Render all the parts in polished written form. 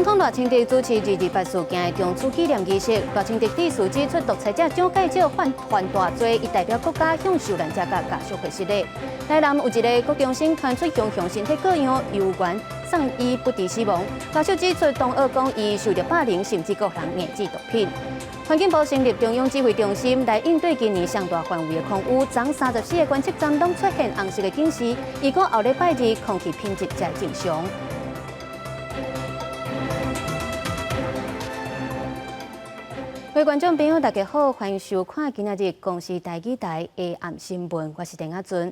总统赖清德主持228事件的中枢紀念儀式，賴清德致辭指出，獨裁者蔣介石犯大罪，伊代表國家向受難者甲家屬表示禮。台南有一個國中生傳出熊熊身體各樣，有關送醫不治死亡。家屬指出，同學講伊受到霸凌，甚至個人硬制毒品。環境部成立中央指揮中心來應對今年上大範圍的空污，總34個觀測站攏出現紅色的警示，預估後禮拜二空氣品質才正常。各位觀眾朋友，大家好，歡迎收看今仔日公視台語台下暗新聞，我是鄭雅俊。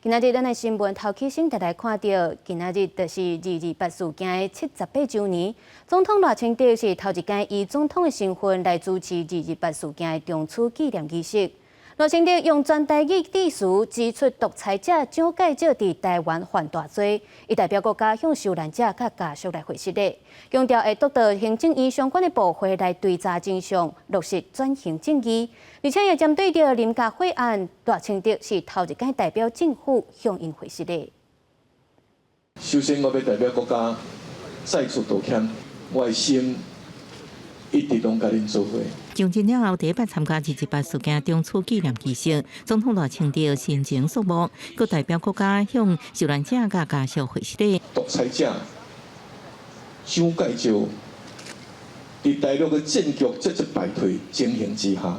今仔日咱的新聞頭起先，來看到今仔日就是228事件的78週年。總統賴清德是頭一屆以總統的身份來主持228事件的中樞紀念儀式。賴清德用全台語致辭，指出獨裁者蔣介石佇台灣犯大罪，伊代表國家向受難者甲家屬來回釋禮，強調會督導行政院相關的部會來追查真相，落實轉型正義，而且也針對着林家血案，賴清德是頭一屆代表政府向因回釋禮。首先，我要代表國家再次道歉，我的心一直攏甲恁做伙。上任了後，第一擺參加228事件中樞紀念儀式，總統賴清德心情肅穆，佮代表國家向受難者甲家屬回釋禮。獨裁者蔣介石佇大陸的戰局節節敗退情形之下，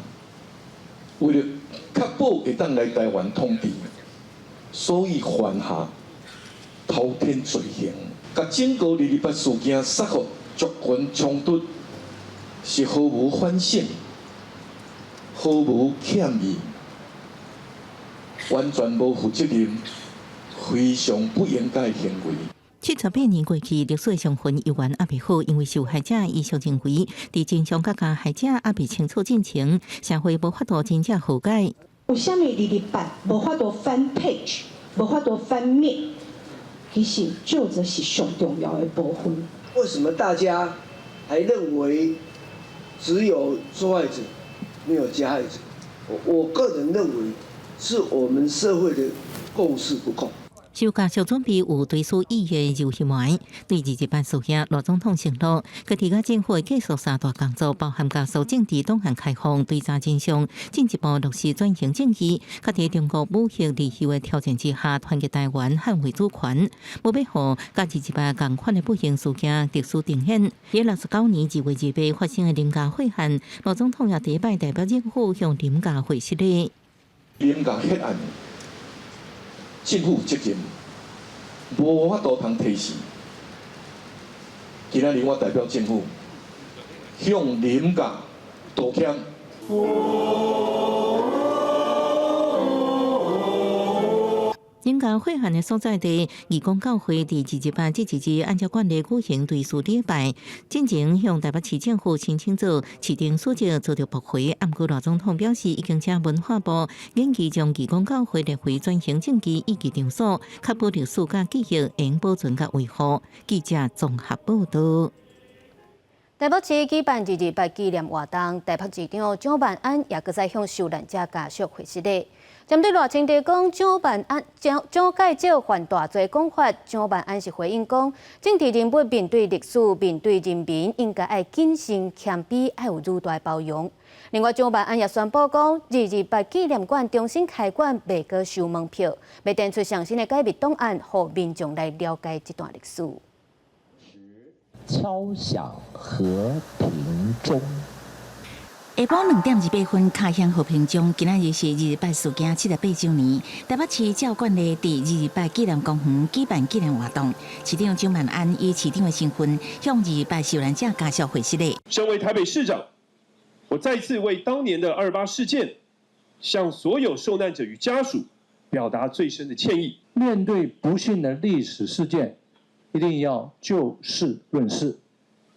為了確保會當來台灣統治，所以犯下滔天罪行，甲整個228事件殺害族群衝突。是毫無反省、毫無歉意，完全無負責任，非常不應該行為。78年過去，歷史的傷痕依然還未好，因為受害者依舊認為，佇真相甲加害者還未清楚進程，社會無法度真正和解。有啥物228無法度翻 page， 無法度翻面，其實這才是上重要的部分。為什麼大家還認為只有受害者，沒有加害者？我個人認為，是我們社會的共識不夠。受家屬準備有追訴意義的遊戲員，對228事件，賴總統承諾，佢哋嘅政府會繼續三大工作，包含家屬政治檔案開放、追查真相，進一步落實轉型正義，佢哋中國武力離棄的條件之下，團結台灣，捍衛主權，無要互甲228共款的不幸事件特殊呈現。69年2月2日發生的林家血案，賴總統也第一擺代表政府向林家回釋禮。林家血案，政府有責任，無法度通提示。今仔日我代表政府向林家道歉。林家血案的所在地，義工教會佇228即日按照慣例舉行追思禮拜，進前向台北市政府申請做市政書記做着駁回。不過賴總統表示，已經請文化部研究將義工教會列回轉型正義以及場所，確保歷史甲記憶應保存甲維護。記者綜合報道。台北市舉辦228紀念活動，台北市長蔣萬安也閣再向受難者家屬回釋禮。針對賴清德講蔣介石犯大罪講法，蔣萬安是回應講，政治人物面對歷史、面對人民，應該愛謹慎、謙卑，愛有儒大包容。另外，蔣萬安也宣布講，228紀念館重新開館，袂閣收門票，要展出上新的解密檔案，讓民眾來了解這段歷史。敲響和平鐘。下晡2點28分，敲響和平鐘。今仔日是228事件78週年，台北市照慣例佇228紀念公園舉辦紀念活動。市長蔣萬安以市長的身份向228受難者家屬回釋禮。身為台北市長，我再次為當年的228事件，向所有受難者與家屬表達最深的歉意。面對不幸的歷史事件，一定要就事論事，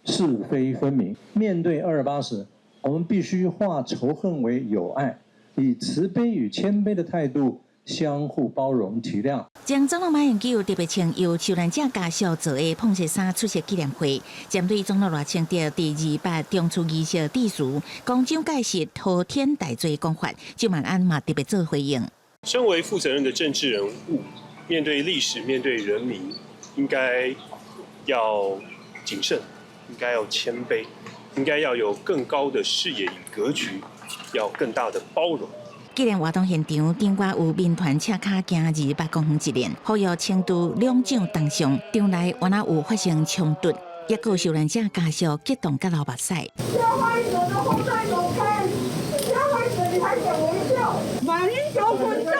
是非分明。面對228時，我們必須化仇恨為友愛，以慈悲與謙卑的態度相互包容體諒。將總統馬英九特別請由受難者家屬做的碰色衫出席紀念會，針對總統賴清德第228中樞儀式致辭，講蔣介石滔天大罪講法，蔣萬安嘛特別做回應。身為負責任的政治人物，面對歷史、面對人民，應該要謹慎、应该要谦卑，应该要有更高的视野与格局，要更大的包容。纪念活动现场顶外有民团车卡行28公分一连，呼吁清都两蒋同上，场内原来有发生冲突，也有受难者家属激动甲流目屎。加害者的后代走开！加害者你还想微笑？马英九滚蛋！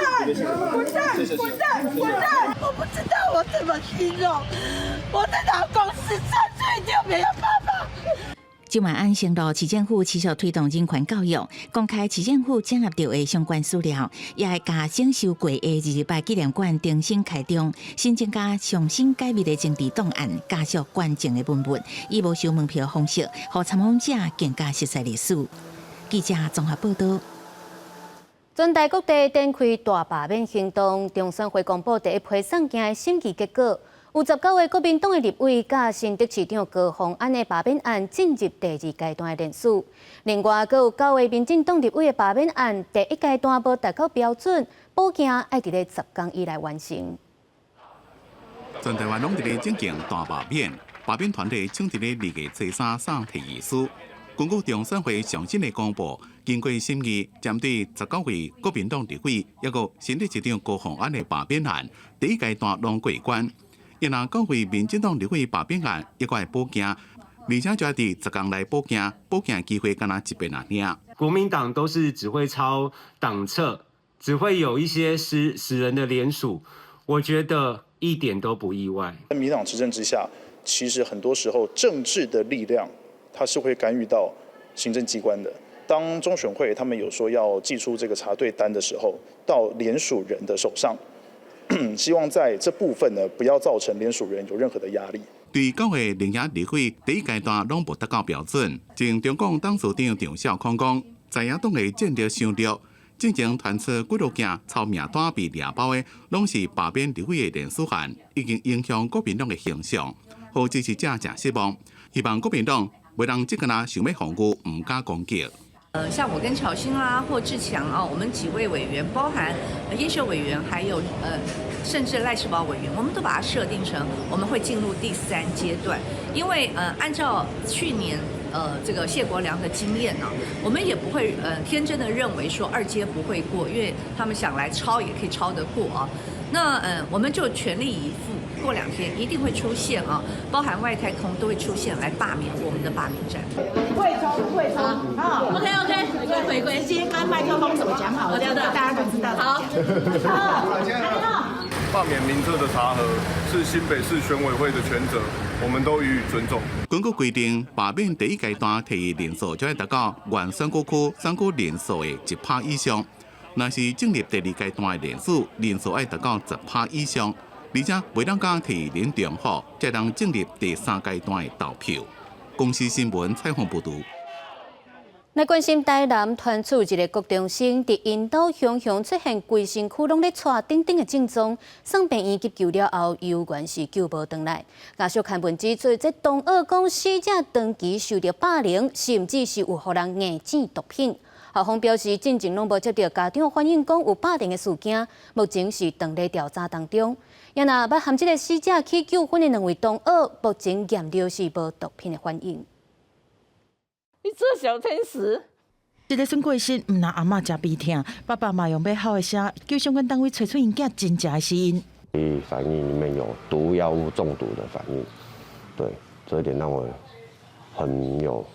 滚蛋！滚蛋！滚蛋！我不知道我怎么形容，我的老公13岁就没有爸爸。今晚安承诺市政府持续推动人权教育，公开市政府整合到的相关资料，也会甲整修过的28纪念馆重新开张，新增加重新解密的政治档案，加速关键的文物，以无收门票方式，让参访者更加熟悉历史。记者综合报道。全台各地展开大罢免行动，中选会公布第一批送件的审议结果。有19位国民党的立委甲新北市长高虹安的罢免案进入第2阶段的联署，另外阁有9位民进党立委的罢免案第1阶段无达到标准，补件要伫咧10天以内完成。全台湾拢伫咧进行大罢免，罢免团体抢伫咧2月13送提议书。根据中选会上新的公布，经过审议，针对19位国民党立委，抑个新北市长高虹安的罢免案，第1阶段拢过关。若9位民进党立委罢免案，一个补件，而且就要伫10天内补件，补件机会敢若一遍尔。国民党都是只会抄党册，只会有一些死人的联署，我觉得一点都不意外。在民党执政之下，其实很多时候政治的力量，它是会干预到行政机关的。当中选会他们有说要寄出这个查对单的时候，到联署人的手上。希望在这部分呢，不要造成联署人有任何的压力。对9位连野立委第1阶段拢无达到标准，前中共党署长张少康讲，在野党的战略伤弱，进前传出几落件抄名单被掠包的，拢是罢免立委的联署案，已经影响国民党的形象，互支持者真失望。希望国民党袂让这个人想要防御，唔敢攻击。像我跟巧芯啦，或志强啊，我们几位委员，包含叶秀委员，还有甚至赖世宝委员，我们都把它设定成我们会进入第3阶段，因为按照去年这个谢国良的经验呢，我们也不会天真的认为说2阶不会过，因为他们想来抄也可以抄得过啊。那我们就全力以赴，过2天一定会出现啊，包含外太空都会出现来罢免我们的罢免战。会冲啊 ！OK， 回归今天跟麦克风怎么讲好？聊的大家都知道。好，罢免名册的查核是新北市选委会的权责，我们都予以尊重。根据规定，罢免第1阶段提议人数就要达到原选举区选举人数的1%以上。若是进入第2阶段的人数要达到10%以上，而且袂当甲提议人重复，才能进入第3阶段的投票。公司新闻采访报道。来关心台南传出一个高中生伫引导熊熊出现规身躯拢咧带等等的症状，送病院急救了后，有原是救无回来。家属刊文指出，这同二讲死者长期受到霸凌，甚至是有互人硬整毒品。校方表示，进前拢无接到家长反映讲有霸凌的事件，目前是正在调查当中。也若捌含这个死者去救婚的2位同学，目前验到是无毒品的反应。你这小天使！一个孙过身，毋让阿嬷食鼻痛，爸爸嘛用要好的声，叫相关单位找出因囝真正的死因。反应里面有毒药物中毒的反应，对，这一点让我很有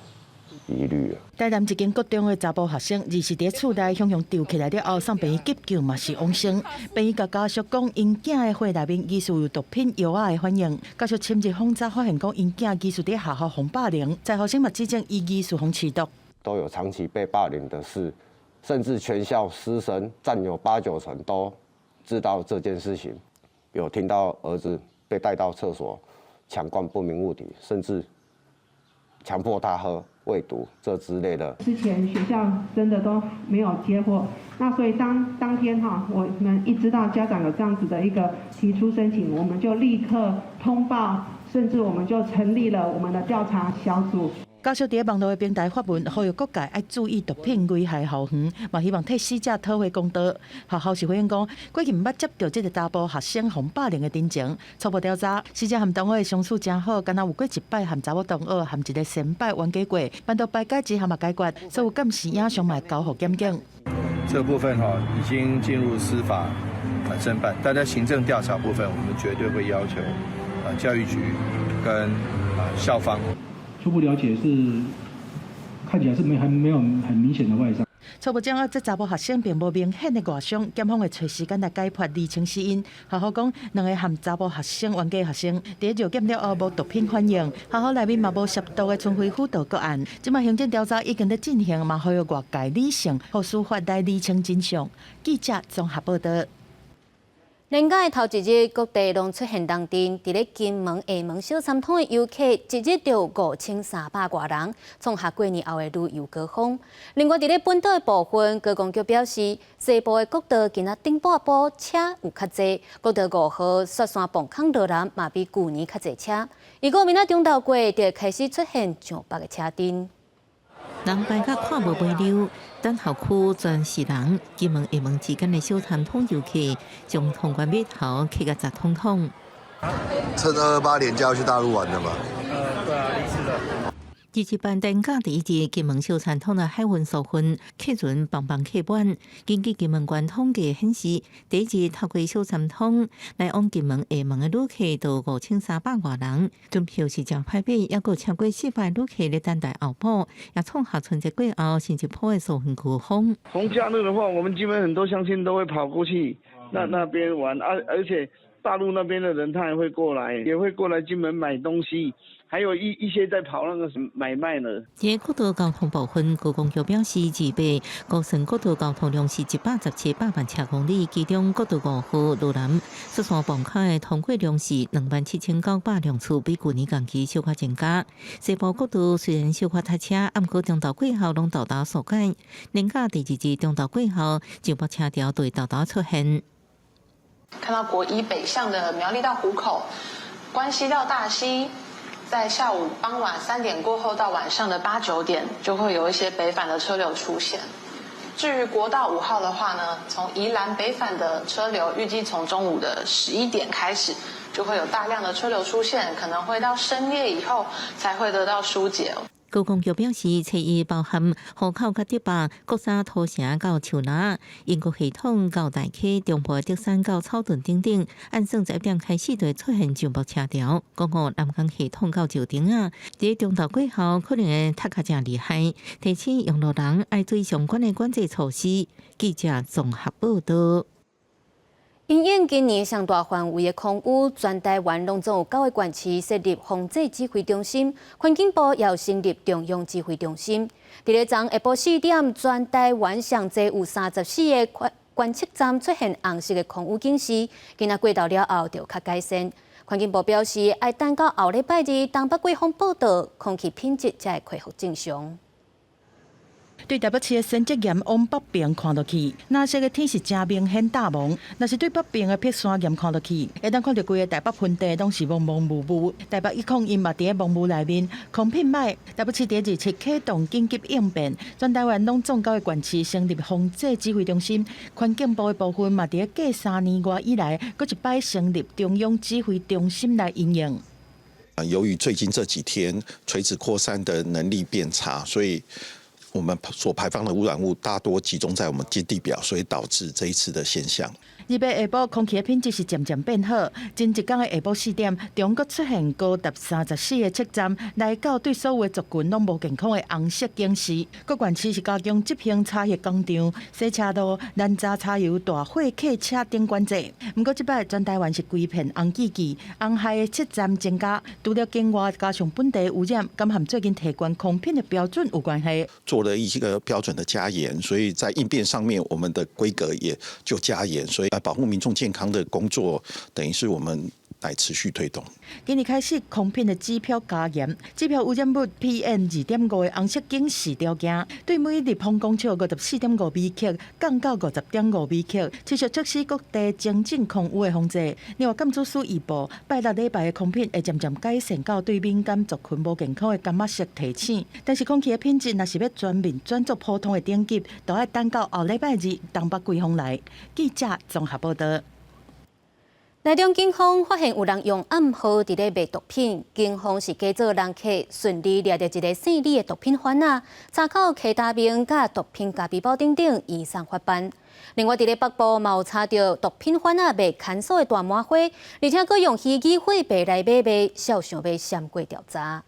疑虑啊。台南一间国中的查甫学生，二是伫厝内熊熊丢起来了后，送病院急救嘛是往生。病院甲家属讲，因囝的血内面疑似有毒品药仔的反应。家属深入访查，发现讲因囝疑似伫学校防霸凌，在学生嘛指证伊疑似防吸毒。都有长期被霸凌的事，甚至全校师生占有8、9成都知道这件事情。有听到儿子被带到厕所强灌不明物体，甚至强迫他喝喂毒这之类的。之前学校真的都没有接获，那所以当天我们一知道家长有这样子的一个提出申请，我们就立刻通报，甚至我们就成立了我们的调查小组。加上伫网络的平台发文，呼吁各界要注意毒品危害后园，嘛希望替死者讨回公道。学校是回应讲，过去毋捌接到这个查甫学生被霸凌的真情，初步调查，死者和同学的相处真好，敢若有过一摆和查某同学和一个先摆冤家过，办到排解之后嘛解决，所有监视影像嘛交互检警。这部分已经进入司法侦办，但在行政调查部分，我们绝对会要求教育局跟校方。初步了解是看起来是还没有很明显的外伤。初步掌握这查甫学生并无明显的外伤，检方会找时间来解剖厘清死因。学校讲，两个和查甫学生冤家学生，第一药检了后无毒品反应，学校内面嘛无涉毒的春暉辅导个案。即卖行政调查已经在进行，嘛呼吁外界理性，和司法来厘清真相。记者综合报道。年假的头一日，各地拢出现动电。伫咧金门、厦门小三通的游客，一日就有5300多人，创下过年后的旅游高峰。另外，伫咧本岛的部分，高公局表示，西部的国道今仔顶半部车有较侪，国道5号雪山磅空路南嘛比旧年较侪车。如果明仔中昼过，就会开始出现上北的车阵。人排甲看无袂溜，等候区全是人。金门、厦门之间的小潭通游客，从通关码头去到十通通。趁228连假要去大陆玩的嘛？对啊，离职了。日办年假第一日，金门小三通的海运数分客船棒棒客满。根据金门县统计显示，第一日透过小三通来往金门、厦门的旅客都5300多人，船票是真歹买，也有超过400旅客咧等待候补，也创下春节过后新一波的数分高峰。逢假日的话，我们基本很多乡亲都会跑过去那边玩而且大陆那边的人他也会过来金门买东西。还有一些在跑那个买卖呢。在国道交通部分，高公局表示，自备高层国道交通量是117百万车公里，其中国道5号路南雪山磅卡的通过量是27900辆次，比去年同期小可增加。西部国道虽然小可塞车，暗过中昼过后拢豆豆疏解。年假第二日中昼过后，上北车潮对豆豆出现。看到国一北向的苗栗到湖口、关西到大溪。在下午傍晚3点过后到晚上的8、9点，就会有一些北返的车流出现。至于国道5号的话呢，从宜兰北返的车流，预计从中午的11点开始，就会有大量的车流出现，可能会到深夜以后才会得到疏解。高公局表示，车衣包含河口甲竹坝、国沙土城到树林、英国系统到大溪、中部竹山到草屯等等，按算1点开始就会出现上北车潮。讲南港系统到石碇啊，在中昼过后可能会塌较真厉害，提醒用路人爱注意相关的管制措施。记者综合报道。因应今年上大范围的空污，全台湾拢总有9个县市设立防治指挥中心，环境部也有成立中央指挥中心。伫咧昨下晡4点，全台湾上侪有34个观测站出现红色的空污警示，今仔过到了后就较改善。环境部表示，要等到后礼拜日东北季风报道，空气品质才会恢复正常。对台北市的仙积岩往北边看落去，那些个天是真明显大雾。若是对北边的碧山岩看落去，会当看到规个台北盆地拢是蒙蒙雾雾。台北101嘛伫咧蒙雾内面，空品歹。台北市第一日启动紧急应变，全台湾拢总9个县市成立防治指挥中心。环境部的部分嘛伫咧过3年多以来，搁一摆成立中央指挥中心来运营。由于最近这几天垂直扩散的能力变差，所以我们所排放的污染物大多集中在我们基地表，所以导致这一次的现象。日晡下晡，空气的品质是渐渐变好。前一天的下晡4点，中国出现高达34个测站，来到对所有的族群拢无健康的红色警示。各县市是加强执行查核工厂、洗车路、燃炸柴油、大货客车等管制。不过，这摆全台湾是规片红记记，红害的测站增加，除了境外加上本地污染，敢和最近提高空品的标准有关系。做了一个标准的加严，所以在应变上面，我们的规格也就加严，所以保护民众健康的工作，等于是我们来持续推动。今日开始，空品的指标加严，指标污染物 PM2.5的红色警示条件，对每立方公尺54.5微克降到50.5微克，持续促使各地精进空污的防治。另外，监督署预报，拜六礼拜的空品会渐渐改善到对敏感族群无健康的柑仔色提醒，但是空气的品质若是要全面转做普通的等级，就要等到后礼拜日东北季风来。记者综合报道。台中警方发现有人用暗号伫咧卖毒品，警方是假做人客，顺利抓到一个姓李的毒品贩仔，查扣其他名甲毒品加皮包等等，移送法办。另外，伫咧北部嘛有查到毒品贩仔卖看守的大麻花，而且佫用虚拟货币来买卖，小想要闪过调查。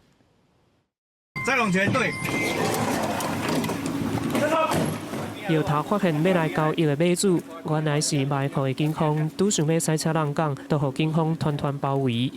再龙全队。摇头发现要来交易的买主，原来是卖货的警方，拄想要驶车人港，都被警方团团包围。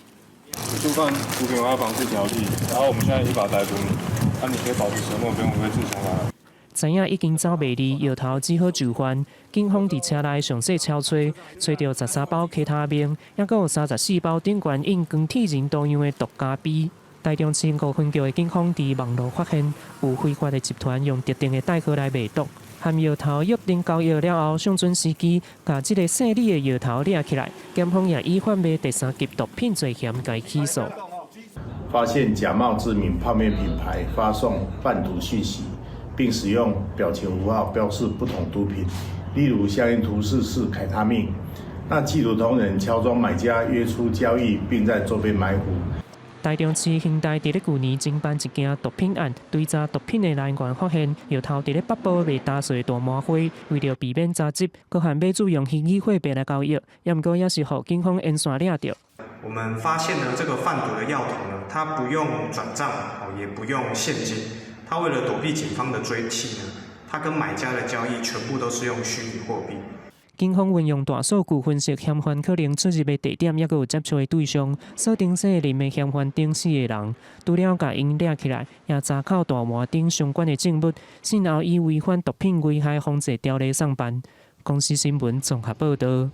触犯毒品危害防治条例，然后我们现在依法逮捕你，那你可以保持沉默，不用违背自强来。知影已经走袂离，摇头只好就范。警方伫车内详细敲吹，吹到13包K他命，也佫有34包顶悬印光体人多样的毒加币。台中市5分局的警方伫网络发现有非法的集团用特定的代号来卖毒。含摇头约定交易了后，上阵时机，把这个姓李的摇头抓起来，检方也依法买第3级毒品罪嫌该起诉。发现假冒知名泡面品牌发送贩毒讯息，并使用表情符号标示不同毒品，例如相应图示是凯他命。那缉毒同仁乔装买家约出交易，并在周边埋伏。台中市刑大伫咧去年侦办一件毒品案，追查毒品的来源发现，摇头伫咧北部卖打碎大麻花，为了避免诈执，佮含买主用虚拟货币来交易，也毋过也是互警方沿线抓到。我们发现了这个贩毒的药头呢，它不用转账，也不用现金，它为了躲避警方的追缉呢，它跟买家的交易全部都是用虚拟货币。警方运用大数据分析嫌犯可能出入的地点，也佮有接触的对象，锁定姓林的嫌犯等4个人，除了甲因抓起来，也查扣大麻等相关的证物，先后以违反毒品危害防治条例送办。公司新闻综合报道。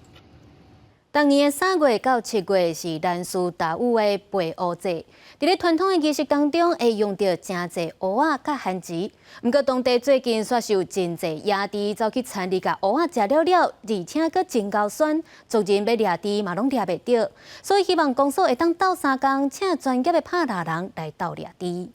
当年的3月到7月是兰斯达乌的陪乌节，伫咧传统的仪式当中会用到真侪乌仔甲番薯。不过当地最近却是有真侪野猪走去田里甲乌仔食了了，而且佫真高酸，族人要掠猪嘛拢掠袂到，所以希望公所会当斗3工，请专业的拍蜡人来斗掠猪。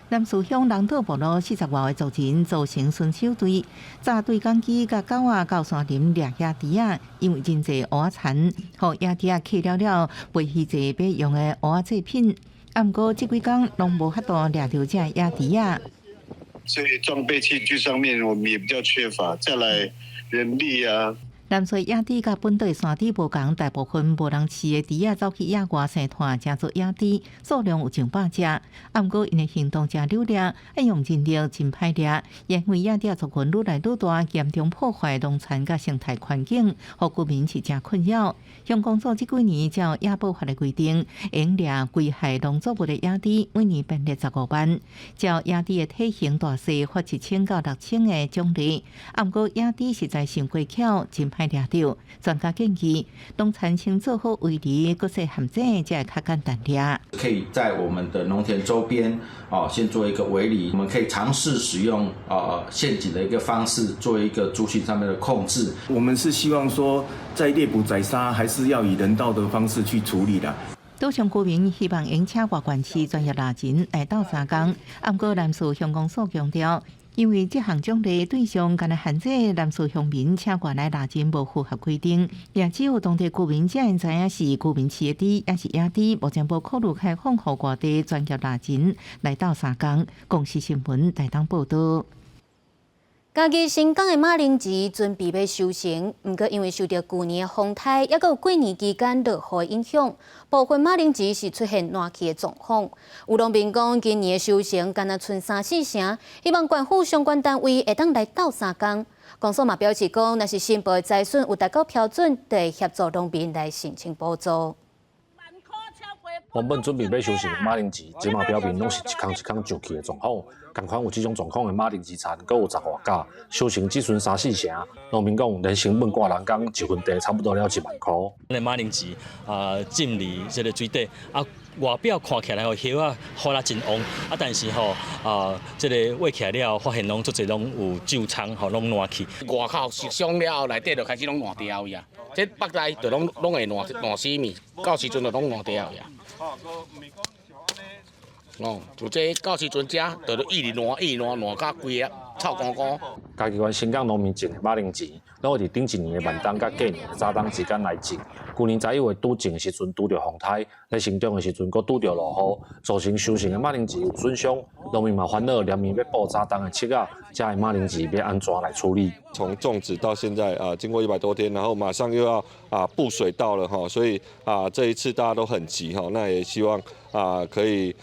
南树乡人道部落40外个族人组成巡守队，扎对讲机甲狗仔到山林掠野猪仔，因为真侪乌仔田，互野猪仔去了，卖去济要用的乌仔制品。啊，毋过这几工拢无法度掠到这野猪仔。所以装备器具上面我们也比较缺乏，再来人力啊。南水野猪甲本地山猪无共，大部分无人饲的猪仔走去野外生团，成做野猪，数量有上百只。啊，毋过因的行动真溜劣，爱用真力真歹掠，因为野猪族群愈来愈大，严重破坏农产甲生态环境，互居民是真困扰。乡公所这几年照野保法的规定，用掠危害农作物的野猪，每年编列15万。照野猪的体型大细，罚1000到6000的奖励。啊，毋过野猪实在伤过巧，真歹掠到。专家建议，农产先做好围篱，搁细陷阱，才会较简单掠。可以在我们的农田周边先做一个围篱，我们可以尝试使用陷阱的一个方式，做一个族群上面的控制。我们是希望说，在猎捕宰杀还是要以人道的方式去处理的。岛上居民希望用请外县市专业蜡人来斗3工，啊，毋过南树乡公所强调，因为这项奖励对象敢若限制南树乡民请外来蜡人无符合规定，也只有当地居民才会知影是居民饲的猪，也是野猪，目前无考虑开放予外地专业蜡人来斗3工。公司新闻台东报道。家己新港的马铃薯准备要收成，不过因为受到去年的风台，也有过年期间落雨影响，部分马铃薯是出现烂去的状况。有农民讲，今年的收成敢若剩3-4成，希望县府相关单位会当来斗3工。公所嘛表示讲，若是申报的财损有达到标准，就会协助农民来申请补助。万块超过原本准备要收成的马铃薯，即马表面拢是一空一空上去的状况。同款有这种状况的马铃薯田，阁有10外价，收成只剩3-4成。农民讲，连成本挂人工1分地差不多了1万块。咱马铃薯浸入这个水底外表看起来叶啊发啦真旺但是这个挖起来了，发现拢足侪拢有旧仓拢烂去。外口熟上了后，内底就开始拢烂掉呀。这北内就拢会烂死米，到时阵就拢烂掉呀。就这到时阵吃，就一直烂到规个臭光光。嘉义县新港农民种的马铃薯，拢会伫顶一年的万冬甲过年的早冬之间来种。去年11月拄种的时阵拄着风台，在成长的时阵佫拄着落雨，造成收成的马铃薯有损伤。农民嘛烦恼，连面要补早冬的七啊，这的马铃薯要安怎来处理？从种植到现在经过100多天，然后马上又要布水稻了哈，所以这一次大家都很急哈，那也希望可以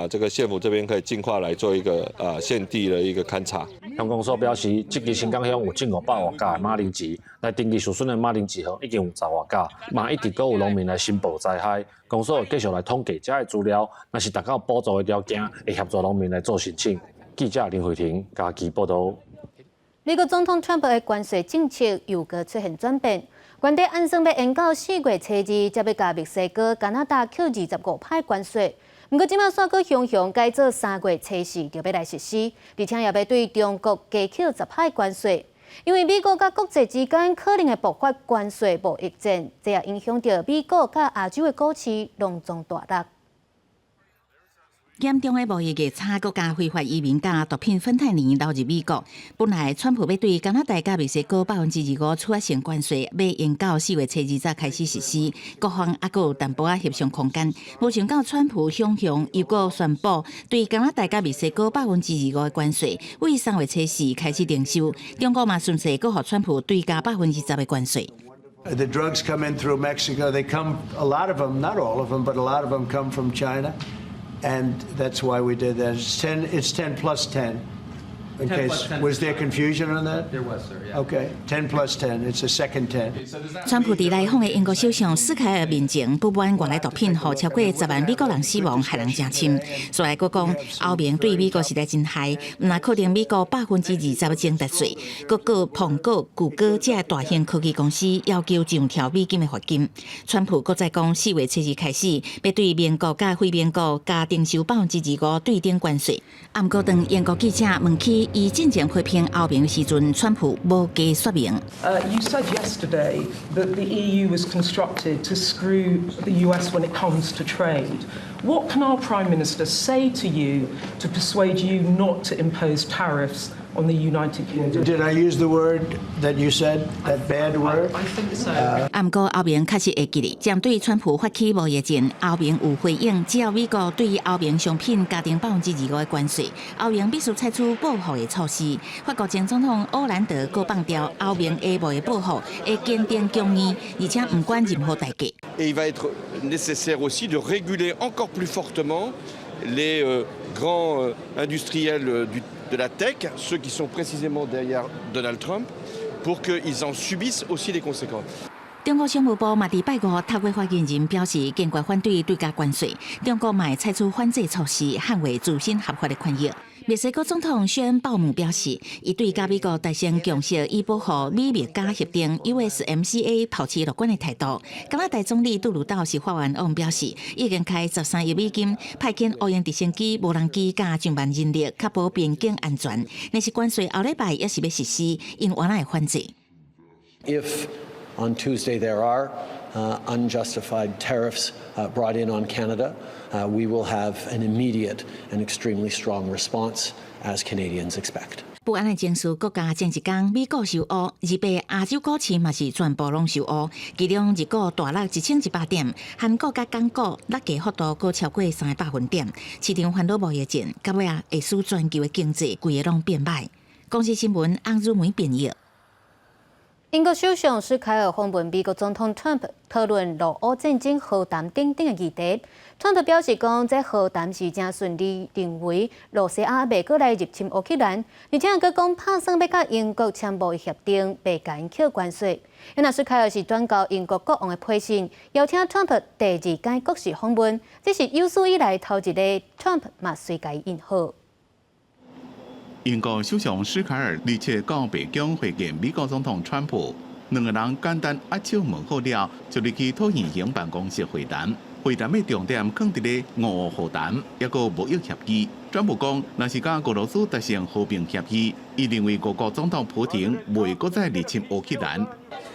这个县府这边可以尽快来做一个县地的一个勘察。乡公所表示，这期新港乡有种500外价的马铃薯，来登记受损的马铃薯已经有10外价，嘛一直阁有农民来申报灾害。公所会继续来统计这的资料，若是达到补助的条件，会协助农民来做申请。记者林慧婷嘉义报道。美国总统川普的关税政策又搁出现转变，原地按算要延到4月初2，才要加墨西哥、加拿大扣25%关税。不过，即马煞搁雄改做3月初4就要来实施，而且也要对中国加扣10%关税。因为美国甲国际之间可能会爆发关税贸易战，这也影响到美国甲亚洲的股市隆重大跌。严重的贸易逆差，国家非法移民甲毒品芬太尼流入美国。本来川普要对加拿大甲墨西哥2%出现关税，要延到4月初2才开始实施，各方还阁有淡薄仔协商空间。无想到川普雄又阁宣布对加拿大甲墨西哥2%的关税，为3月初4开始征收。中国嘛顺势阁予川普追加10%的关税。The drugs come in through Mexico. They come, a lot of them, not all of them, but a lot of them come from China. And that's why we did that. It's 10 plus 10. In case, was there confusion on that? There was, sir. Yeah. Okay, 10 plus 10. It's a second 10. 川普伫来访的英国首相斯凯尔面前，不满外来毒品，互超过10万美国人死亡，害人真深。所以，佫讲欧盟对美国实在真害，毋但确定美国20%征达税，佫碰过谷歌这大型科技公司要求上调美金的罚金。川普佫再讲4月初2开始，要对美国甲非美国加征收2%对等关税。毋过，当英国记者问起伊进前批评欧盟的时阵，川普无加说明。You said yesterday that the EU was constructed to screw the US when it comes to trade. What can our Prime Minister say to you to persuade you not to impose tariffs on the United Kingdom? Did I use the word that you said, that bad word? I think so. 不过欧盟确实会记得，针对川普发起贸易战，欧盟有回应，只要美国对欧盟商品加征2%的关税，欧盟必须采取报复的措施。法国前总统欧兰德佫放掉欧盟下部的报复，会坚定强硬，而且不管任何代价。Et il va être nécessaire aussi de réguler encore plus fortement les grands industriels de la tech, ceux qui sont précisément derrière Donald Trump, pour qu'ils en subissent aussi les conséquences. 中国商务部嘛，伫拜五透过发言人表示，坚决反对追加关税。中国嘛会采取反制措施，捍卫自身合法的权益。墨西哥总统薛恩鲍姆表示，伊对甲美国达成共识以保护美墨加协定 USMCA 保持乐观的态度。加拿大总理杜鲁道是发言案表示，已经开13亿美金派遣无人直升机、无人机加上万人力，确保边境安全。但是关税后礼拜也是要实施，因原来反制。If on Tuesday there are unjustified tariffs brought in on Canada, we will have an immediate and extremely strong response, as Canadians expect. 不安的情绪国家前一天，美股受压，日本亚洲股市嘛是全部拢受压，其中日股大落1100点，韩国甲港股落价幅度高超过300分点，市场烦恼贸易战，到尾会使全球的经济规个拢变歹。公司新闻洪如梅编译。英国首相史凯尔访问美国总统 Trump 讨论俄乌战争和谈等等的议题。Trump 表示讲，这和谈是正顺利，认为罗西亚未过来入侵乌克兰，而且佮讲打算要甲英国签贸易协定，被减扣关税。那史凯尔是转交英国国王的批信，邀请 Trump 第二届国事访问，这是有史以来头一个 Trump 嘛随该应好。英国首相史凯尔日前到北京会见美国总统川普，两个人简单握手问好了，就入去讨厌型办公室会谈。会谈的重点放伫咧俄乌和谈，也个贸易协议。川普讲，若是甲俄罗斯达成和平协议，伊认为俄国总统普京袂搁再入侵乌克兰，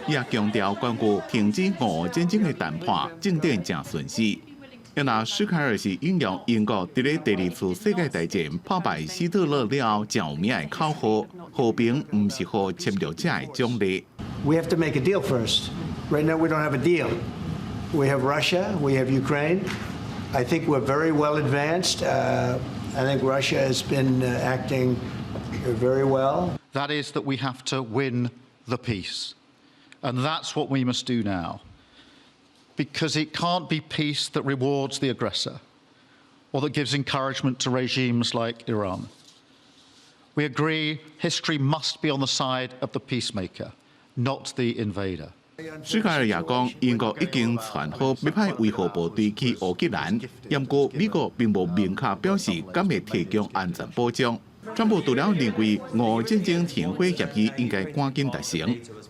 也强调关于停止俄乌战争的谈判进展正顺利。也那史凯尔是引用英国伫咧第二次世界大战打败希特勒了后名的口号：和平唔是和侵略者的奖励。We have to make a deal first. Right now, we don't have a deal. We have Russia. We have Ukraine. I think we're very well advanced. I think Russia has been acting very well. That is that we have to win the peace, and that's what we must do now. Because it can't be peace that rewards the aggressor or that gives encouragement to regimes like Iran. We agree history must be on the side of the peacemaker, not the invader. 史凯尔也讲，英国已经传好要派维和部队去乌克兰，不过美国并无明确表示敢会提供安全保障。川普除了认为俄乌战争停火协议应该赶紧达成，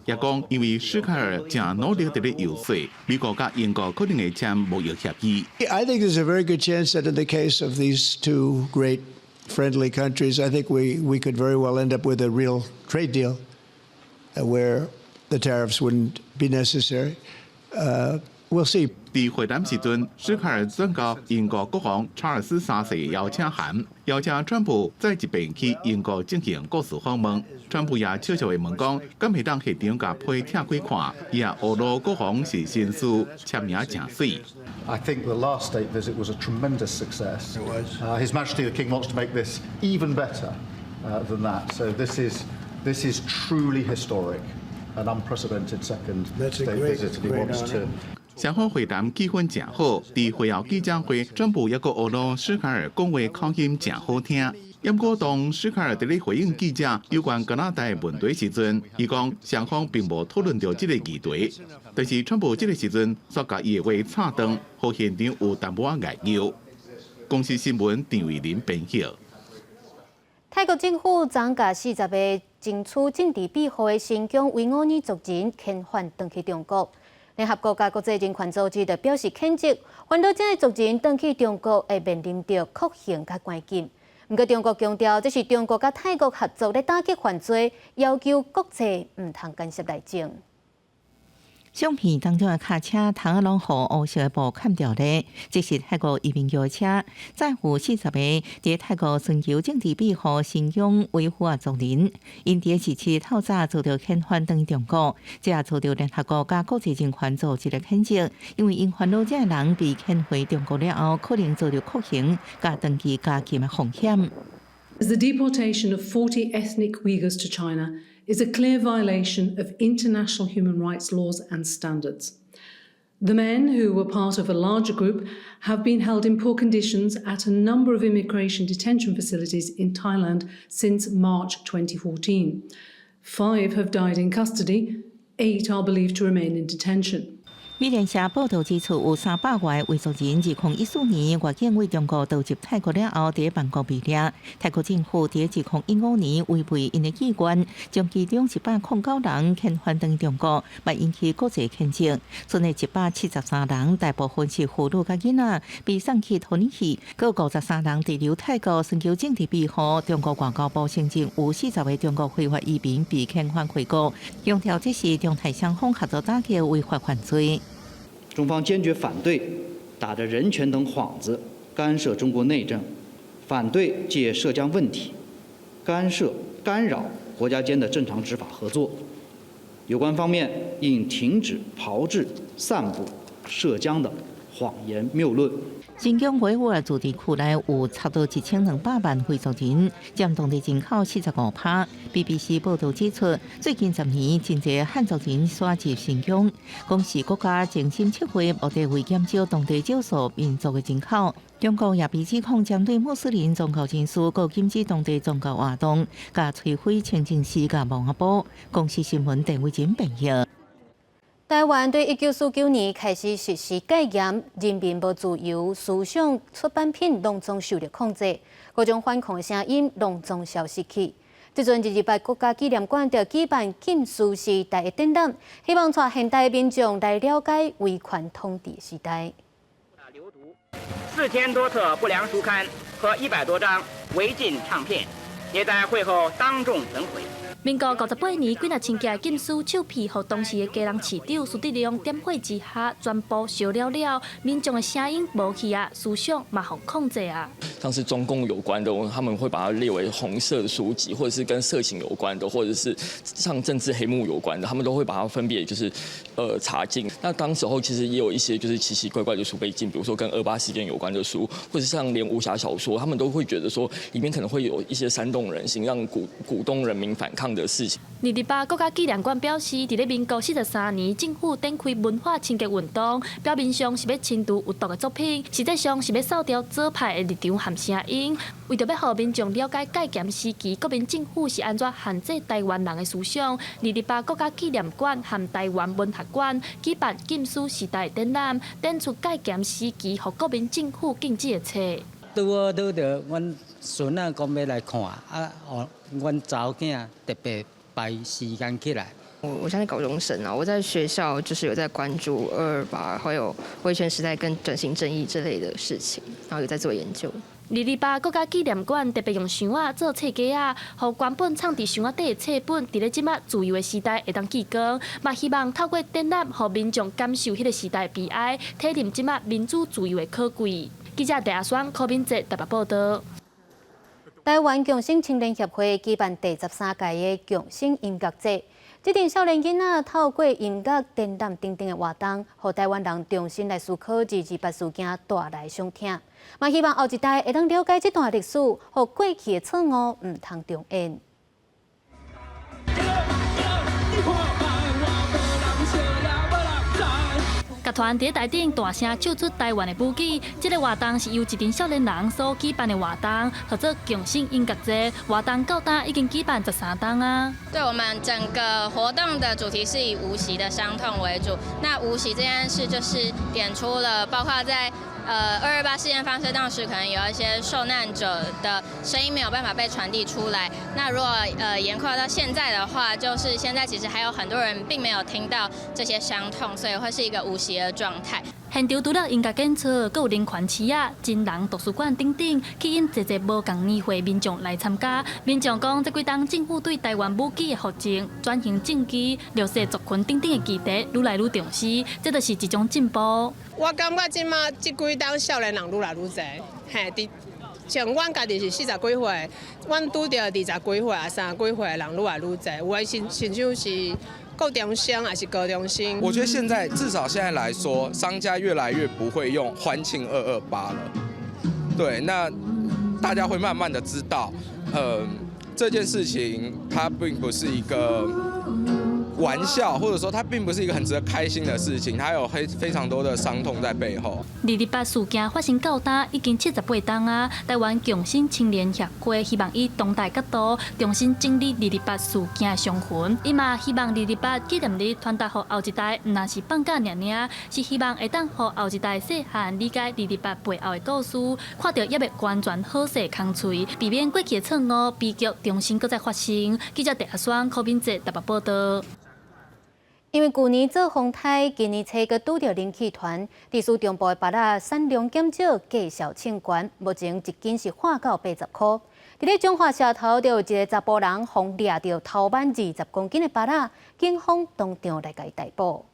也讲因为史凯尔正努力伫咧游说美国甲英国可能会签贸易协议。I think there's a very good chance that in the case of these two great friendly countries, I think we could very well end up with a real trade deal where the tariffs wouldn't be necessary. We'll see. 伫会谈时阵，史凯尔转交英国国王查尔斯三世邀请函，邀请川普再一遍去英国进行国事访问。川普也悄悄地问讲，敢会当现场甲批拆开看，也俄罗国王是绅士，签名正水。I think the last state visit was a tremendous success. It was. His Majesty the King wants to make this even better than that. So this is truly historic, an unprecedented second state visit, and he wants to. 双方会谈气氛正好，伫会后记者会，川普也个俄罗史凯尔讲话口音正好听。不过当史凯尔伫咧回应记者有关加拿大的问题时阵，伊讲双方并无讨论到这个议题，但是川普这个时阵却甲伊的话插断，互现场有淡薄仔碍忧。公司新闻张伟林编写。泰国政府增加40个争取政治庇护的新疆维吾尔族人遣返返去中国。联合国甲国际人权组织就表示谴责，反倒这些族人返去中国会面临着酷刑甲关禁。不过中国强调，这是中国甲泰国合作咧打击犯罪，要求国际唔通干涉内政。相片当中的卡车头拢互乌色的布砍掉咧，这是泰国移民摇车，载有40个伫泰国寻求政治庇护新疆维吾尔族人，因伫17日透早遭到遣返返中国，这也遭到联合国甲国际人权组织的谴责，因为因烦恼这人被遣回中国了后，可能遭到酷刑、甲长期监禁的风险。The deportation of 40 ethnic Uyghurs to China is a clear violation of international human rights laws and standards. The men, who were part of a larger group, have been held in poor conditions at a number of immigration detention facilities in Thailand since March 2014. 5 have died in custody, 8 are believed to remain in detention. 美联社报道指出，有300外维族人2014年越境为中国渡入泰国了后，伫曼谷被抓。泰国政府伫2015年违背因的意愿，将其中109人遣返返中国，嘛引起国际谴责。剩的173人，大部分是妇女甲囡仔，被送去土耳其；各53人滞留泰国寻求政治庇护。中国外交部承认有40位中国非法移民被遣返回国，强调这是中泰双方合作打击违法犯罪。中方坚决反对打着人权等幌子干涉中国内政，反对借涉疆问题干扰国家间的正常执法合作。有关方面应停止炮制、散布涉疆的谎言谬论。新疆维吾尔自治区内有差不多1200万回族人，占当地人口45%。BBC 报道指出，最近10年，真侪汉族人选入新疆，讲是国家精心策划，目的为减少当地少数民族的人口。中国也被指控针对穆斯林宗教人士，佮禁止当地宗教活动，甲摧毁清净寺甲文化部。公司新闻陈伟珍报道。台湾对1949年开始实施戒严，人民无自由，思想、出版品拢总受到控制，各种反抗的声音拢总消失去。即阵28国家纪念馆就举办禁书时代的展览，希望带现代民众来了解威权统治时代。4000多册不良书刊和100多张违禁唱片，也在会后当众焚毁。民国58年，几若千件禁书唱片，互当时的家人市长苏德良点火之下，全部烧了，民众的声音无去啊，思想嘛互控制啊。像是中共有关的，他们会把它列为红色的书籍，或者是跟色情有关的，或者是像政治黑幕有关的，他们都会把它分别就是查禁。那当时候其实也有一些就是奇奇怪怪的书被禁，比如说跟28事件有关的书，或者像连武侠小说，他们都会觉得说里面可能会有一些煽动人心，让鼓动人民反抗的事情。28国家纪念馆表示，伫咧民国43年，政府展开文化清洁运动，表面上是要清除有毒的作品，实际上是要扫掉左派的立场和声音。为着要让民众了解戒严时期国民政府是安怎限制台湾人的思想，28国家纪念馆和台湾文学馆举办禁书时代展览，展出戒严时期互国民政府禁止的册。拄着阮孙仔讲要来看，阮查某囝特别排时间起来。我现在高中生啊，我在学校就是有在关注228，还有威权时代跟转型正义这类的事情，然后有在做研究。28国家纪念馆特别用箱仔做册架仔，互原本藏伫箱仔底的册本，伫咧即马自由的时代会当记光，嘛希望透过展览，互民众感受迄个时代悲哀，体认即马民主自由的可贵。记者戴阿双、柯敏哲台北报道。台湾强生青年协会举办第13届的强生音乐节，这阵少年囡仔透过音乐、展览等等的活动，互台湾人重新来思考228事件带来伤痛。嘛希望后一代会当了解这段历史，互过去的错误唔通重演。乐团伫台顶大声唱出台湾的母语，这个活动是由一群少年人所举办的活动，叫做强生音乐节。活动到今已经举办13档啊。对，我们整个活动的主题是以无息的伤痛为主。那无息这件事就是点出了，包括在228事件发生当时，可能有一些受难者的声音没有办法被传递出来。那如果延扩到现在的话，就是现在其实还有很多人并没有听到这些伤痛，所以会是一个无息的状态。现场除了音乐演出，还有人权市啊、真人图书馆等等，吸引侪无共年岁民众来参加。民众讲，这几档政府对台湾武器的复政、转型正义、弱势族群等等的议题，愈来愈重视，这就是一种进步。我感觉即马这几档少年人愈来愈侪，嘿，像阮家己是40几岁，阮拄着20几岁啊、30几岁的人愈来愈侪，有的甚至是高中生还是高中生。我觉得现在至少现在来说，商家越来越不会用欢庆228了。对，那大家会慢慢的知道，这件事情它并不是一个玩笑，或者说它并不是一个很值得开心的事情，它有非常多的伤痛在背后。228事件发生到今已经78档啊！台湾强生青年协会希望以当代角度重新整理228事件的伤痕，伊嘛希望228纪念日传达给后一代，唔那是放假尔，是希望会当给后一代细汉理解228背后的故事，看到也未完全好势空脆，避免过去的错误悲剧重新再发生。记者戴阿双、柯敏哲台北报道。因为去年做风台，今年初阁拄到冷气团，地区中部的芭乐产量减少，价销称悬，目前一斤是化到80块。伫咧中华社头，就有一个查甫人互掠到头版20公斤的芭乐，警方当场来甲伊逮捕。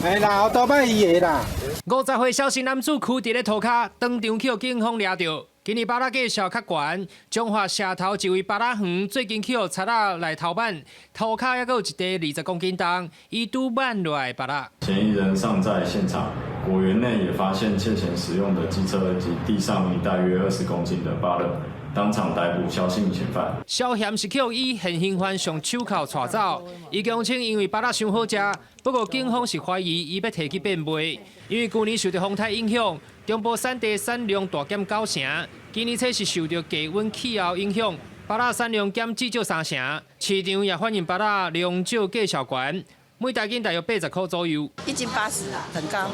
哎啦，后头摆伊个啦。 50岁小姓男子拄伫咧涂骹，当场去警方掠到。今年巴拉价小较悬，中华社头一位巴拉园最近去互贼仔来偷办，涂骹还有一袋20公斤重，伊拄办落来巴拉。嫌疑人尚在现场，果园内也发现窃钱使用的机车及地上一袋约20公斤的芭乐。当场逮捕萧姓嫌犯。萧嫌是去以现行犯上手铐带走，伊供称因为巴拉伤好食，不过警方是怀疑伊要提去变卖，因为去年受到风台影响，中部产地产量大减9成，今年则是受到低温气候影响，巴拉产量减至少3成，市场也反映巴拉量少价小悬，每袋斤大约80块左右。1斤80啊，很高。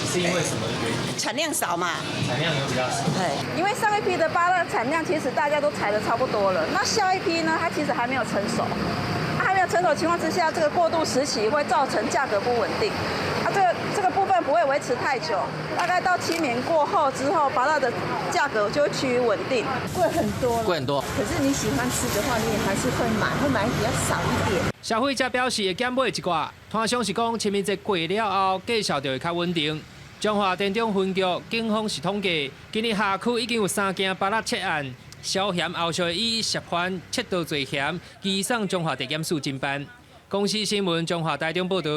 是因为什么原因？产量少嘛。产量有比较少。对，因为上一批的芭乐产量其实大家都采的差不多了，那下一批呢，它其实还没有成熟。还没有成熟的情况之下，这个过渡时期会造成价格不稳定。这个部分不会维持太久，大概到7年过后之后，芭乐的价格就会趋于稳定。贵很多了。贵很多。可是你喜欢吃的话，你也还是会买比较少一点。消费者表示会减买一寡，摊商是讲清明节过了后，价销就会较稳定。中华田中分局警方是统计，今年辖区已经有3件芭乐窃案，萧嫌后续以涉犯窃盗罪嫌移送中华地检署侦办。公司新闻中华台中报道。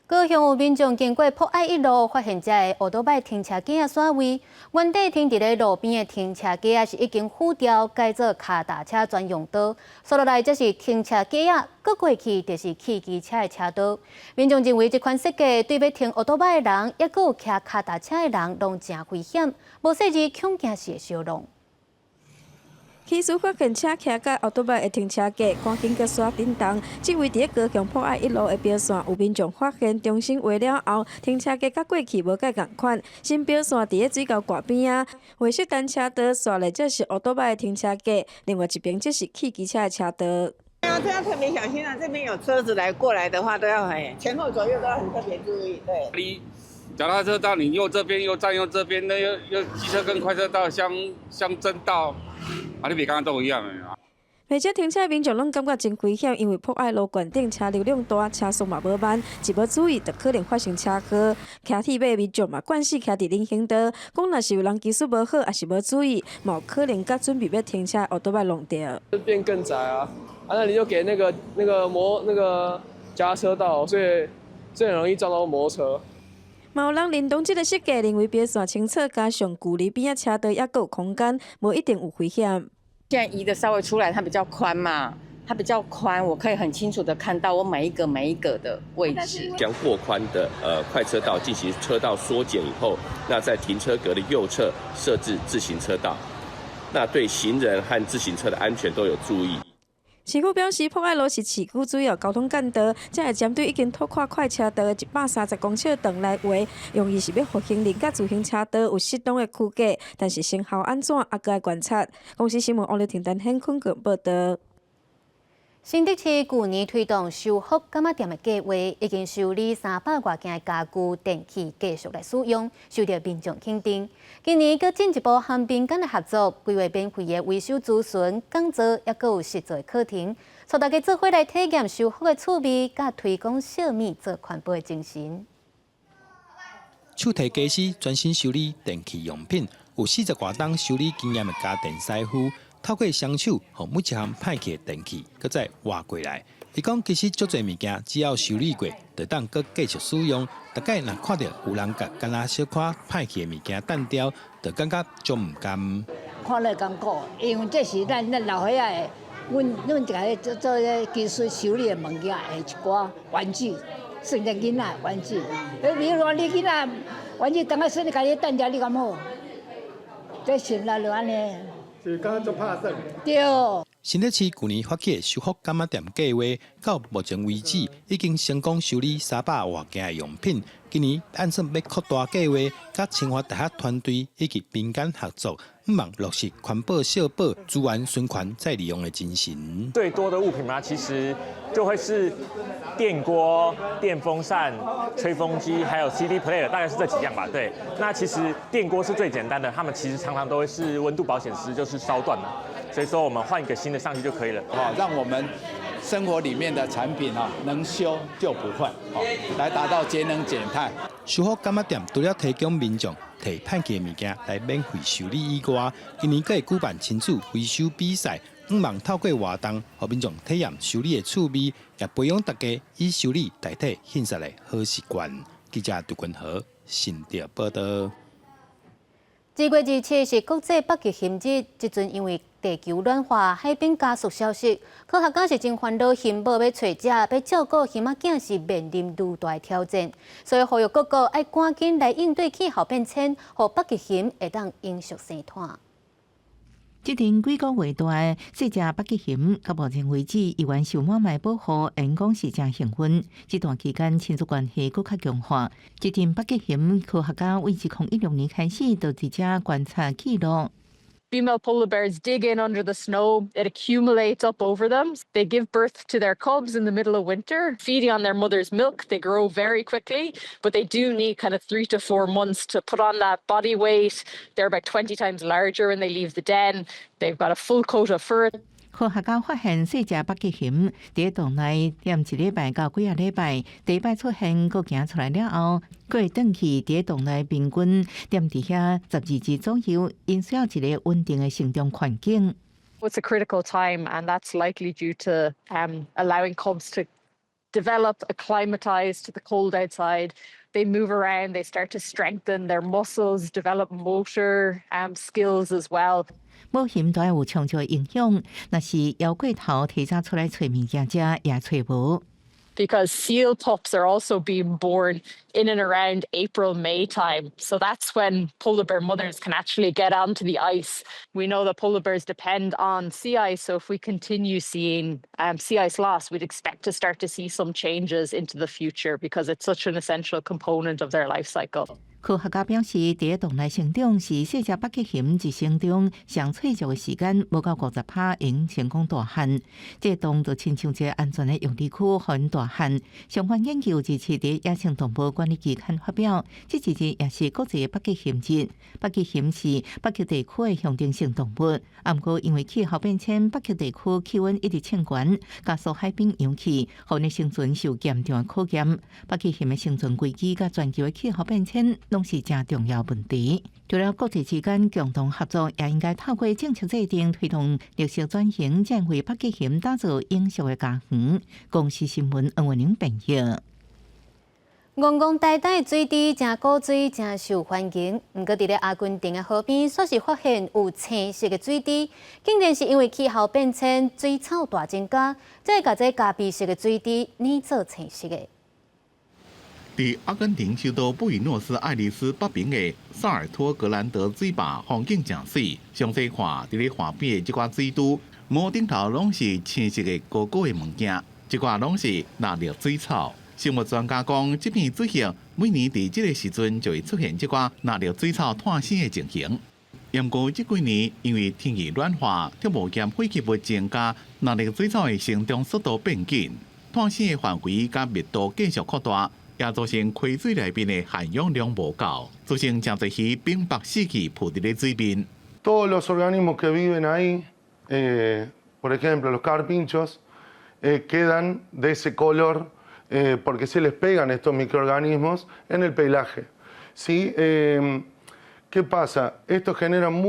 高雄有民众经过博爱一路，发现这个奥多拜停车架煞位，原地停伫咧路边的停车架是已经毁掉，改做脚踏车专用道。所落来则是停车架，搁过去就是汽机车的车道。民众认为这款设计对要停奥多拜的人，也搁有骑脚踏车的人，拢真危险，无细致恐惊是会烧弄。起司发现车徛在奥多拜的停车架，赶紧甲刷叮当。这位伫高雄博爱一路的标线，有民众发现重新画了后，停车架甲过去无介共款。新标线伫咧水沟挂边啊，灰色单车道刷的这是奥多拜的停车架，另外一边这是汽机车的车道。这要特别小心啊！这边有车子过来的话，都要前后左右都要很特别注意。对。离脚踏车道，你右这边又占用这边，那又机车跟快车道相争道。你比刚刚都一样的啊！而且停车的民众拢感觉真危险，因为博爱路悬顶车流量大，车速嘛无慢，一无注意就可能发生车祸。骑铁马的民众嘛惯势骑伫人行道，讲若是有人技术无好，也是无注意，嘛有可能甲准备要停车奥多麦弄掉。变更窄啊！那你就给那个加车道，所以这很容易撞到摩托车。嘛有人认同这个设计，认为标线清澈，加上距离边仔车道也够有空间，无一定有危险。现在移的稍微出来，它比较宽嘛，它比较宽，我可以很清楚的看到我每一个的位置。将过宽的快车道进行车道缩减以后，那在停车格的右侧设置自行车道，那对行人和自行车的安全都有注意。市府表示，博爱路是市区主要交通干道，这会针对已经拓宽快车道的130公尺长来话，用意是要互行人甲自行车道有适当的区隔，但是成效安怎，还佫要观察。公司新闻王丽婷、陈hen坤报道。新竹市去年推动修复柑仔店的计划，已经修理300多件家具、电器，继续来使用，受到民众肯定。今年佮进一步和民间的合作，规划免费的维修咨询、讲座，也佮有实作的课程，带大家做伙来体验修复的趣味，佮推广小米做环保的精神。手提技师专心修理电器用品，有40多档修理经验的家电师傅。透过双手，互每一项歹去的电器，搁再换过来。伊讲，其实足侪物件只要修理过，就当搁继续使用。大概若看到有人甲干那小可歹去的物件单掉，就感觉足唔甘。看了艰苦，因为这是咱老岁仔的，阮一个做技术修理的物件的一寡玩具，算个囡仔玩具。比如讲，你囡仔玩具等下算你家己单掉，你敢好？这心啦就安尼。是刚刚做拍摄。对。新竹市去年发起的修复柑仔店计划，到目前为止已经成功修理300多件的用品。今年按算要扩大计划，甲清华大学团队以及民间合作，希望落实环保、小保、资源循环再利用的精神。最多的物品嘛，其实就会是电锅、电风扇、吹风机，还有 CD player， 大概是这几样吧。对，那其实电锅是最简单的，他们其实常常都会是温度保险丝就是烧断了，所以说我们换一个新的上去就可以了。让我们生活里面的产品能修就不换，来达到节能减碳。修复干妈店除了提供民众摕歹去的物件来免费修理以外，今年还会举办亲子维修比赛，希望透过活动，让民众体验修理的趣味，也培养大家以修理代替现实的好习惯。记者杜君豪新竹报道。2月27日是国际北极熊日，即阵因为地球暖化、海冰加速消息，科学家是真烦恼，熊宝要找食、要照顾熊仔囝是面临愈大的挑战，所以呼吁各国要赶紧来应对气候变迁，让北极熊会当永续生态。这阵几个月大细只北极熊，到目前为止依然受满卖保护，因讲是真幸运。这段期间亲子关系更较强化。这阵北极熊科学家为2016年开始就伫遮观察记录。Female polar bears dig in under the snow. It accumulates up over them. They give birth to their cubs in the middle of winter. Feeding on their mother's milk, they grow very quickly, but they do need kind of 3 to 4 months to put on that body weight. They're about 20 times larger when they leave the den. They've got a full coat of fur. 科学家发现细只北极熊伫洞内踮1礼拜到几礼拜，第一摆出现，佮行出来了后，佮会转去伫洞内平均踮伫遐12日左右，因需要一个稳定的成长环境。It's a critical time, and that's likely due to allowing cubs to develop, acclimatize to the cold outside. They move around, they start to strengthen their muscles, develop motor skills as well. 冒险都有长久影响，若是摇过头提早出来找物件食，也找无。Because seal pups are also being born in and around April, May time. So that's when polar bear mothers can actually get onto the ice. We know that polar bears depend on sea ice. So if we continue seeing sea ice loss, we'd expect to start to see some changes into the future because it's such an essential component of their life cycle. 科学家表示，伫个洞内成长是细只北极熊一生中上脆弱的时间，无到50%因成功大汉。这洞就亲像一个安全的用地区，很大汉。相关研究日前伫野生动物管理期刊发表，这一日也是国际北极熊日。北极熊是北极地区的象征性动物，不过因为气候变迁，北极地区气温一直升悬，加速海冰涌起，互呢生存受严重的考验。北极熊的生存危机甲全球的气候变迁，拢是真重要问题。除了国际之间共同合作，也应该透过政策制定推动绿色转型，才为北极熊打造永续的家园。公司新闻黄文玲朋友。戆戆呆呆的水池真古水，真受欢迎。不过，伫咧阿根廷的河边，却是发现有青色的水池，竟然是因为气候变迁，水草大增加，才甲这咖啡色的水池染做青色的。伫阿根廷首都布宜诺斯艾利斯北边的萨尔托格兰德水坝风景真水，详细看伫咧河边的这寡水珠，毛顶头拢是青色的高高的物件，这寡拢是纳绿水草。生物专家讲，这片水域每年伫这个时阵就会出现这寡纳绿水草脱生的情形。不过这几年因为天气暖化、植物兼废弃物增加，纳绿水草的生长速度变紧，脱生的范围甲密度继续扩大。也造成溪水内面的含氧量无够，造成真侪鱼冰白死去浮伫咧水面。Todos los organismos que viven ahí, por ejemplo los carpinchos, quedan de ese color porque se les pegan estos microorganismos en el pelaje. ¿Sí? ¿Qué pasa? Esto generan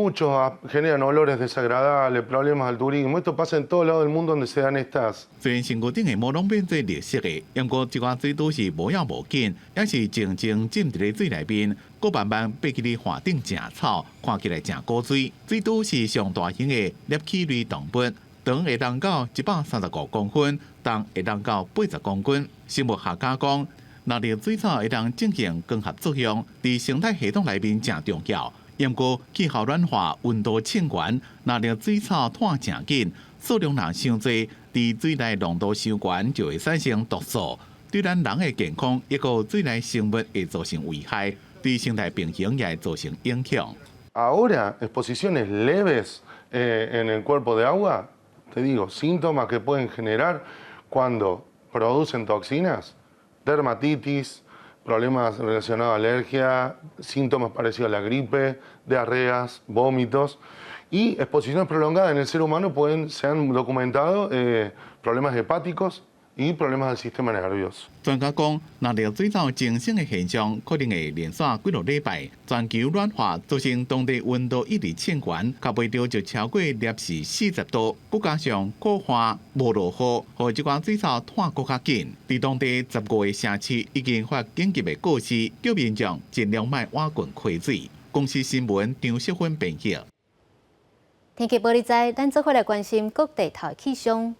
olores desagradables, problemas al turismo. Esto pasa en todos lados del mundo donde se dan estas. 虽然身躯顶的毛拢变做绿色的，不过这寡水都是无影无紧，也是静静浸伫咧水内面，佮慢慢爬起咧岸顶食草，看起来真古水。水都是上大型的鬣齿类动物，长会当到135公分，重会当到80公斤。生物学家讲，纳绿水草会当进行光合作用，伫生态系统内面真重要。不过气候暖化、温度升悬，纳绿水草脱真紧，数量若伤多，伫水内浓度伤悬，就会产生毒素，对咱人的健康抑个水内生物会造成危害，对生态平衡也会造成影响。Ahora, exposiciones leves en el cuerpo de agua, te digo, síntomas que pueden generar cuando producen toxinas, dermatitis, problemas relacionados a alergia, síntomas parecidos a la gripe, diarreas, vómitos. y exposiciones prolongadas en el ser humano se han documentado problemas hepáticos y problemas del sistema nervioso。专家讲，若着水藻增生的现象，可能会连续几落礼拜，全球暖化造成当地温度一直升悬，较袂着就超过摄氏40度，再加上酷化、无落雨，互这款水藻炭搁较紧。伫当地15个城市已经发紧急的告示，叫民众尽量莫挖滚开水。公司新闻张淑芬编辑。天气报你知，咱做伙来关心各地头气象。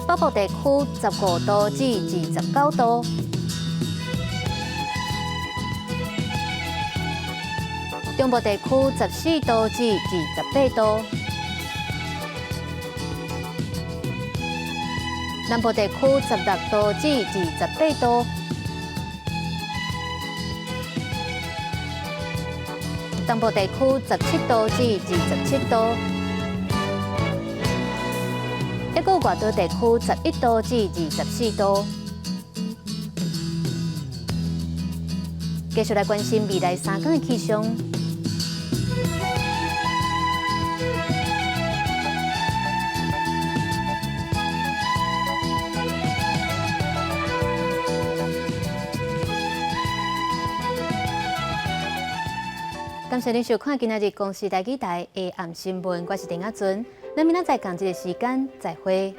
北部地区15度至29度，中部地区14度至28度，南部地区16度至28度，东部地区17度至27度。一个外岛地区11度至24度。继续来关心未来3天的气象。感谢您收看今日公视台语台的暗新闻，我是丁雅俊。咱明仔载同一个时间再会。